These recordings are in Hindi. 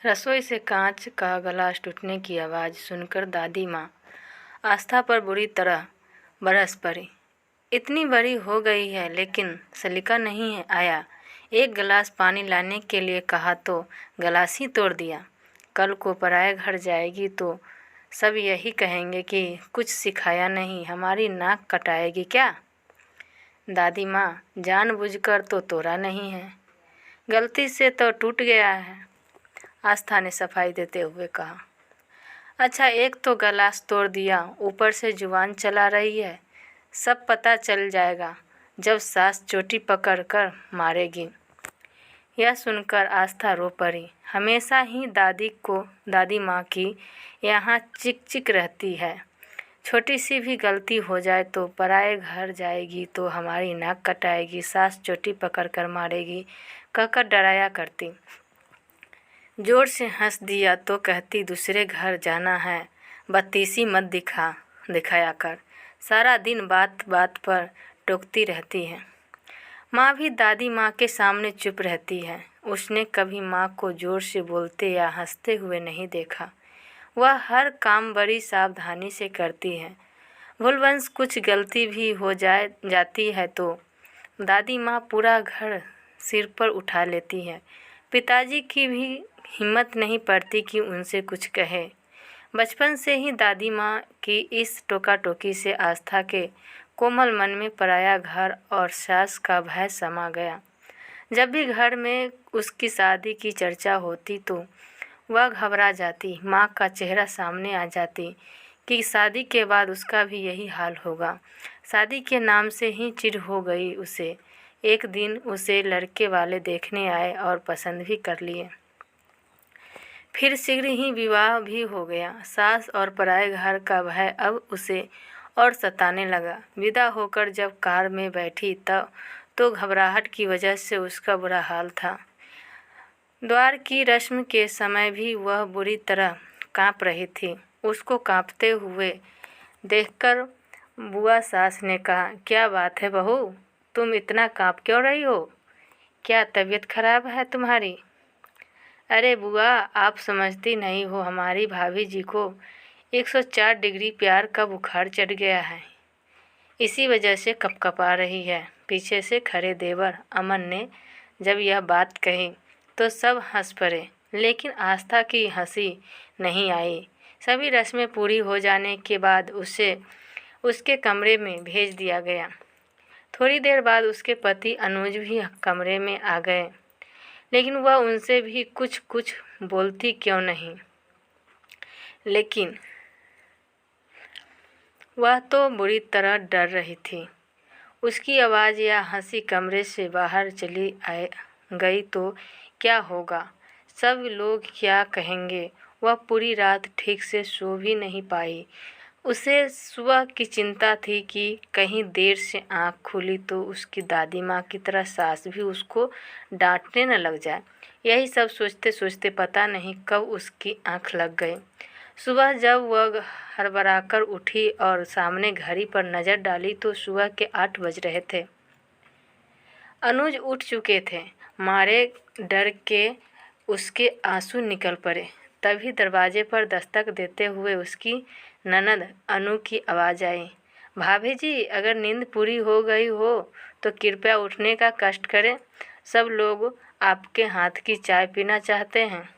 रसोई से कांच का गिलास टूटने की आवाज़ सुनकर दादी माँ आस्था पर बुरी तरह बरस पड़ी। इतनी बड़ी हो गई है लेकिन सलीका नहीं है आया। एक गिलास पानी लाने के लिए कहा तो गिलास ही तोड़ दिया। कल को पराए घर जाएगी तो सब यही कहेंगे कि कुछ सिखाया नहीं, हमारी नाक कटाएगी क्या। दादी माँ, जानबूझकर तो तोड़ा नहीं है, गलती से तो टूट गया है, आस्था ने सफाई देते हुए कहा। अच्छा, एक तो गिलास तोड़ दिया, ऊपर से जुबान चला रही है। सब पता चल जाएगा जब सास चोटी पकड़ कर मारेगी। यह सुनकर आस्था रो पड़ी। हमेशा ही दादी माँ की यहाँ चिक चिक रहती है। छोटी सी भी गलती हो जाए तो पराए घर जाएगी तो हमारी नाक कटाएगी, सास चोटी पकड़ कर मारेगी कहकर डराया करती। जोर से हंस दिया तो कहती दूसरे घर जाना है, बत्तीसी मत दिखाया कर। सारा दिन बात बात पर टोकती रहती है। माँ भी दादी माँ के सामने चुप रहती है। उसने कभी माँ को जोर से बोलते या हंसते हुए नहीं देखा। वह हर काम बड़ी सावधानी से करती है। भूलवश कुछ गलती भी हो जाती है तो दादी माँ पूरा घर सिर पर उठा लेती है। पिताजी की भी हिम्मत नहीं पड़ती कि उनसे कुछ कहे। बचपन से ही दादी माँ की इस टोका टोकी से आस्था के कोमल मन में पराया घर और सास का भय समा गया। जब भी घर में उसकी शादी की चर्चा होती तो वह घबरा जाती। माँ का चेहरा सामने आ जाती कि शादी के बाद उसका भी यही हाल होगा। शादी के नाम से ही चिढ़ हो गई उसे। एक दिन उसे लड़के वाले देखने आए और पसंद भी कर लिए। फिर शीघ्र ही विवाह भी हो गया। सास और पराए घर का भय अब उसे और सताने लगा। विदा होकर जब कार में बैठी तब तो घबराहट की वजह से उसका बुरा हाल था। द्वार की रस्म के समय भी वह बुरी तरह कांप रही थी। उसको कांपते हुए देखकर बुआ सास ने कहा, क्या बात है बहू, तुम इतना कांप क्यों रही हो? क्या तबीयत खराब है तुम्हारी? अरे बुआ, आप समझती नहीं हो, हमारी भाभी जी को 104 डिग्री प्यार का बुखार चढ़ गया है, इसी वजह से कपकपा रही है। पीछे से खड़े देवर अमन ने जब यह बात कही तो सब हंस पड़े, लेकिन आस्था की हंसी नहीं आई। सभी रस्में पूरी हो जाने के बाद उसे उसके कमरे में भेज दिया गया। थोड़ी देर बाद उसके पति अनुज भी कमरे में आ गए, लेकिन वह उनसे भी कुछ कुछ बोलती क्यों नहीं, लेकिन वह तो बुरी तरह डर रही थी। उसकी आवाज़ या हंसी कमरे से बाहर चली गई तो क्या होगा, सब लोग क्या कहेंगे। वह पूरी रात ठीक से सो भी नहीं पाई। उसे सुबह की चिंता थी कि कहीं देर से आँख खुली तो उसकी दादी माँ की तरह सास भी उसको डांटने न लग जाए। यही सब सोचते सोचते पता नहीं कब उसकी आँख लग गई। सुबह जब वह हड़बड़ाकर उठी और सामने घड़ी पर नज़र डाली तो सुबह के 8 बज रहे थे। अनुज उठ चुके थे। मारे डर के उसके आंसू निकल पड़े। तभी दरवाजे पर दस्तक देते हुए उसकी ननद अनु की आवाज़ आई, भाभी जी, अगर नींद पूरी हो गई हो तो कृपया उठने का कष्ट करें, सब लोग आपके हाथ की चाय पीना चाहते हैं।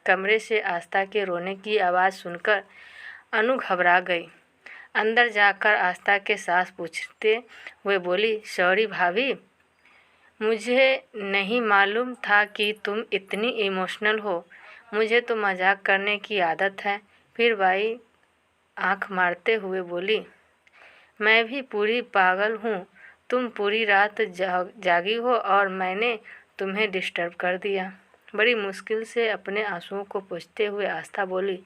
कमरे से आस्था के रोने की आवाज़ सुनकर अनु घबरा गई। अंदर जाकर आस्था के सास पूछते हुए बोली, सॉरी भाभी, मुझे नहीं मालूम था कि तुम इतनी इमोशनल हो, मुझे तो मजाक करने की आदत है। फिर बाई आंख मारते हुए बोली, मैं भी पूरी पागल हूँ, तुम पूरी रात जागी हो और मैंने तुम्हें डिस्टर्ब कर दिया। बड़ी मुश्किल से अपने आंसुओं को पोंछते हुए आस्था बोली,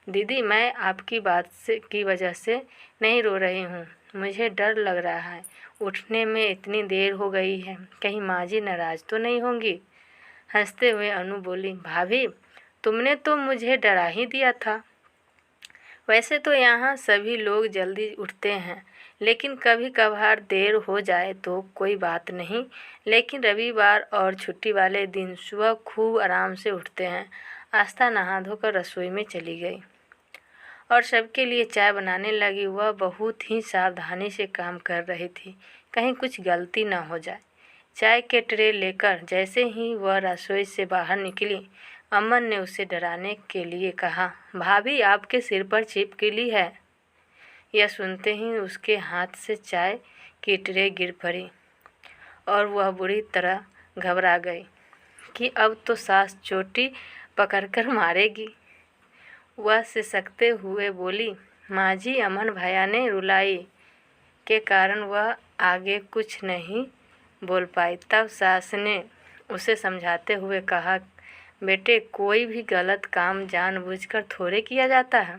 दीदी, मैं आपकी बात की वजह से नहीं रो रही हूँ, मुझे डर लग रहा है, उठने में इतनी देर हो गई है, कहीं माँ जी नाराज़ तो नहीं होंगी। हंसते हुए अनु बोली, भाभी, तुमने तो मुझे डरा ही दिया था। वैसे तो यहाँ सभी लोग जल्दी उठते हैं, लेकिन कभी कभार देर हो जाए तो कोई बात नहीं, लेकिन रविवार और छुट्टी वाले दिन सुबह खूब आराम से उठते हैं। आस्था नहा धोकर रसोई में चली गई और सबके लिए चाय बनाने लगी। वह बहुत ही सावधानी से काम कर रही थी, कहीं कुछ गलती न हो जाए। चाय के ट्रे लेकर जैसे ही वह रसोई से बाहर निकली, अमन ने उसे डराने के लिए कहा, भाभी आपके सिर पर छिपकली है। यह सुनते ही उसके हाथ से चाय की ट्रे गिर पड़ी और वह बुरी तरह घबरा गई कि अब तो सास चोटी पकड़कर मारेगी। वह सिसकते हुए बोली, माँ जी, अमन भैया ने रुलाई के कारण वह आगे कुछ नहीं बोल पाई। तब सास ने उसे समझाते हुए कहा, बेटे, कोई भी गलत काम जानबूझकर थोड़े किया जाता है।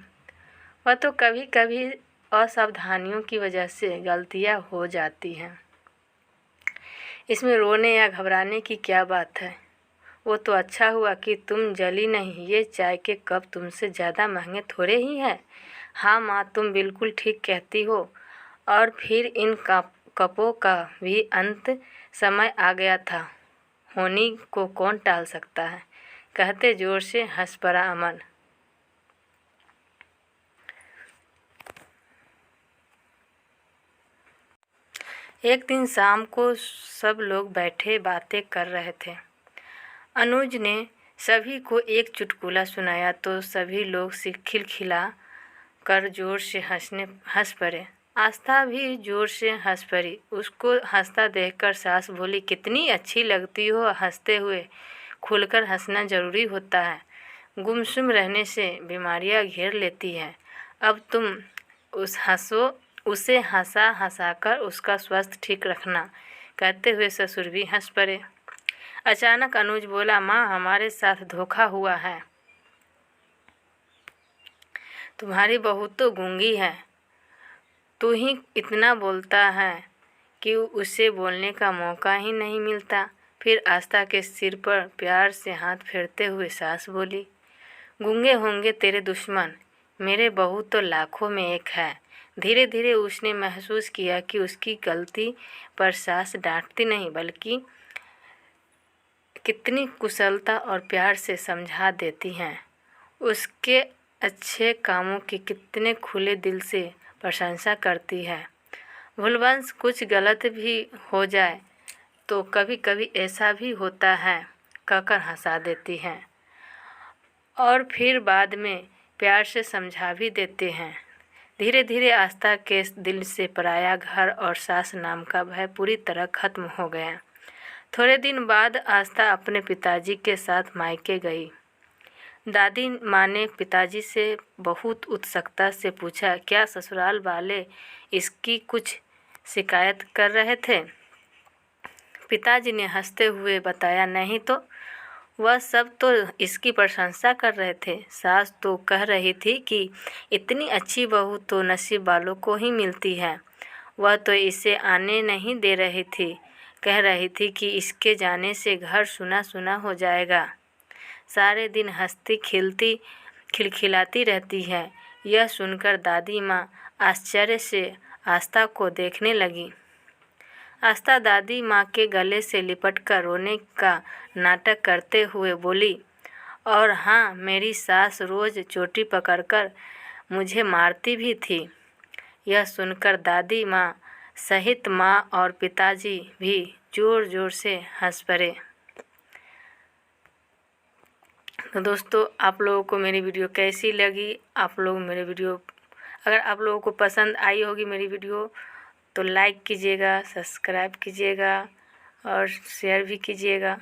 वह तो कभी कभी असावधानियों की वजह से गलतियां हो जाती हैं। इसमें रोने या घबराने की क्या बात है। वो तो अच्छा हुआ कि तुम जली नहीं। ये चाय के कप तुमसे ज़्यादा महंगे थोड़े ही हैं। हाँ माँ, तुम बिल्कुल ठीक कहती हो। और फिर इन कपों का भी अंत समय आ गया था। होनी को कौन टाल सकता है, कहते जोर से हंस पड़ा अमन। एक दिन शाम को सब लोग बैठे बातें कर रहे थे। अनुज ने सभी को एक चुटकुला सुनाया तो सभी लोग खिलखिला कर जोर से हंस पड़े। आस्था भी जोर से हंस पड़ी। उसको हंसता देखकर सास बोली, कितनी अच्छी लगती हो हंसते हुए। खुलकर हंसना जरूरी होता है, गुमसुम रहने से बीमारियां घेर लेती हैं। अब तुम उसे हंसाकर उसका स्वास्थ्य ठीक रखना, कहते हुए ससुर भी हंस पड़े। अचानक अनुज बोला, माँ, हमारे साथ धोखा हुआ है। तुम्हारी बहू तो गूंगी है। तू ही इतना बोलता है कि उसे बोलने का मौका ही नहीं मिलता। फिर आस्था के सिर पर प्यार से हाथ फेरते हुए सास बोली, गूंगे होंगे तेरे दुश्मन, मेरे बहू तो लाखों में एक है। धीरे धीरे उसने महसूस किया कि उसकी गलती पर सास डांटती नहीं बल्कि कितनी कुशलता और प्यार से समझा देती हैं। उसके अच्छे कामों की कितने खुले दिल से प्रशंसा करती है। भूलवश कुछ गलत भी हो जाए तो कभी कभी ऐसा भी होता है, कहकर हंसा देती हैं और फिर बाद में प्यार से समझा भी देते हैं। धीरे धीरे आस्था के दिल से पराया घर और सास नाम का भय पूरी तरह खत्म हो गया। थोड़े दिन बाद आस्था अपने पिताजी के साथ मायके गई। दादी माँ ने पिताजी से बहुत उत्सुकता से पूछा, क्या ससुराल वाले इसकी कुछ शिकायत कर रहे थे? पिताजी ने हंसते हुए बताया, नहीं तो, वह सब तो इसकी प्रशंसा कर रहे थे। सास तो कह रही थी कि इतनी अच्छी बहू तो नसीब वालों को ही मिलती है। वह तो इसे आने नहीं दे रही थी, कह रही थी कि इसके जाने से घर सुना सुना हो जाएगा। सारे दिन हंसती खिलखिलाती रहती है। यह सुनकर दादी माँ आश्चर्य से आस्था को देखने लगी। आस्था दादी माँ के गले से लिपटकर रोने का नाटक करते हुए बोली, और हाँ, मेरी सास रोज़ चोटी पकड़कर मुझे मारती भी थी। यह सुनकर दादी माँ सहित माँ और पिताजी भी जोर जोर से हंस पड़े। तो दोस्तों, आप लोगों को मेरी वीडियो कैसी लगी? अगर आप लोगों को पसंद आई होगी मेरी वीडियो तो लाइक कीजिएगा, सब्सक्राइब कीजिएगा और शेयर भी कीजिएगा।